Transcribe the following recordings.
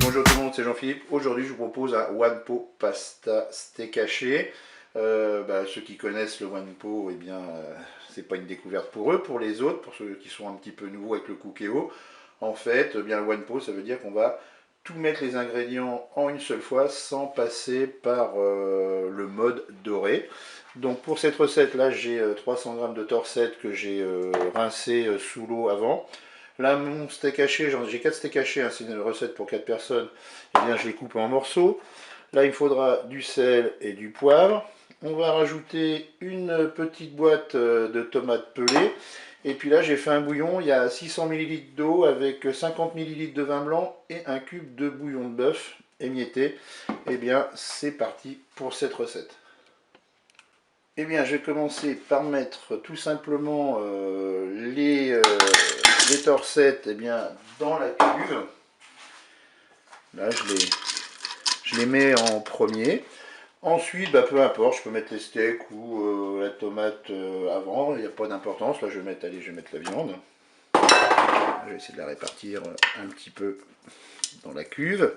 Bonjour tout le monde, c'est Jean-Philippe. Aujourd'hui, je vous propose un Wanpo pasta steak haché. Ceux qui connaissent le Wanpo, eh bien, c'est pas une découverte pour eux. Pour les autres, pour ceux qui sont un petit peu nouveaux avec le Cookéo, en fait, le Wanpo, ça veut dire qu'on va tout mettre les ingrédients en une seule fois sans passer par le mode doré. Donc pour cette recette là, j'ai 300 g de torsette que j'ai rincé sous l'eau avant. Là, mon steak haché, j'ai 4 steaks hachés, hein, c'est une recette pour 4 personnes. Eh bien, je les coupe en morceaux. Là, il faudra du sel et du poivre. On va rajouter une petite boîte de tomates pelées. Et puis là, j'ai fait un bouillon. Il y a 600 ml d'eau avec 50 ml de vin blanc et un cube de bouillon de bœuf émietté. Eh bien, c'est parti pour cette recette. Eh bien, je vais commencer par mettre tout simplement les torsettes dans la cuve. Là, je les mets en premier. Ensuite, peu importe, je peux mettre les steaks ou la tomate avant, il n'y a pas d'importance. Là, je vais mettre la viande. Je vais essayer de la répartir un petit peu dans la cuve.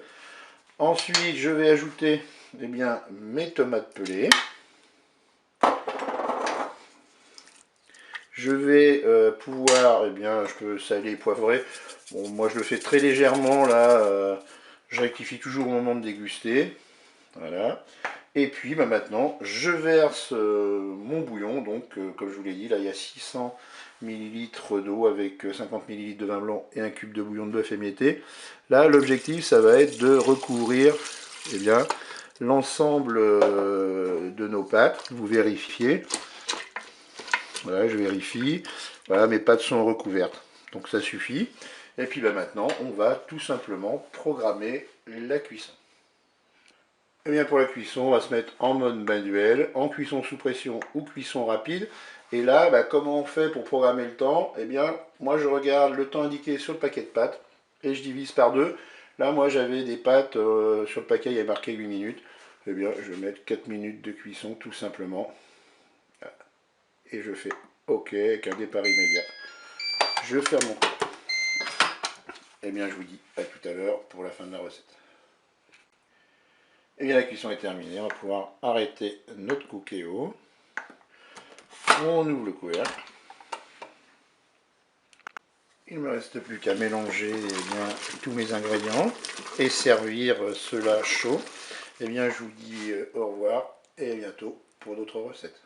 Ensuite, je vais ajouter mes tomates pelées. Je vais pouvoir, je peux saler et poivrer. Bon, moi je le fais très légèrement là. Je rectifie toujours au moment de déguster. Voilà. Et puis maintenant, je verse mon bouillon. Donc, comme je vous l'ai dit, là il y a 600 ml d'eau avec 50 ml de vin blanc et un cube de bouillon de bœuf émietté. Là, l'objectif, ça va être de recouvrir l'ensemble de nos pâtes. Vous vérifiez. Voilà, je vérifie. Voilà, mes pâtes sont recouvertes. Donc ça suffit. Et puis maintenant, on va tout simplement programmer la cuisson. Et bien pour la cuisson, on va se mettre en mode manuel, en cuisson sous pression ou cuisson rapide. Et là, comment on fait pour programmer le temps? Eh bien, moi je regarde le temps indiqué sur le paquet de pâtes et je divise par deux. Là, moi j'avais des pâtes, sur le paquet il y a marqué 8 minutes. Eh bien, je vais mettre 4 minutes de cuisson tout simplement. Et je fais OK avec un départ immédiat. Je ferme mon couteau. Et bien je vous dis à tout à l'heure pour la fin de la recette. Et bien la cuisson est terminée, on va pouvoir arrêter notre Cookéo. On ouvre le couvercle. Il ne me reste plus qu'à mélanger tous mes ingrédients et servir cela chaud. Et bien je vous dis au revoir et à bientôt pour d'autres recettes.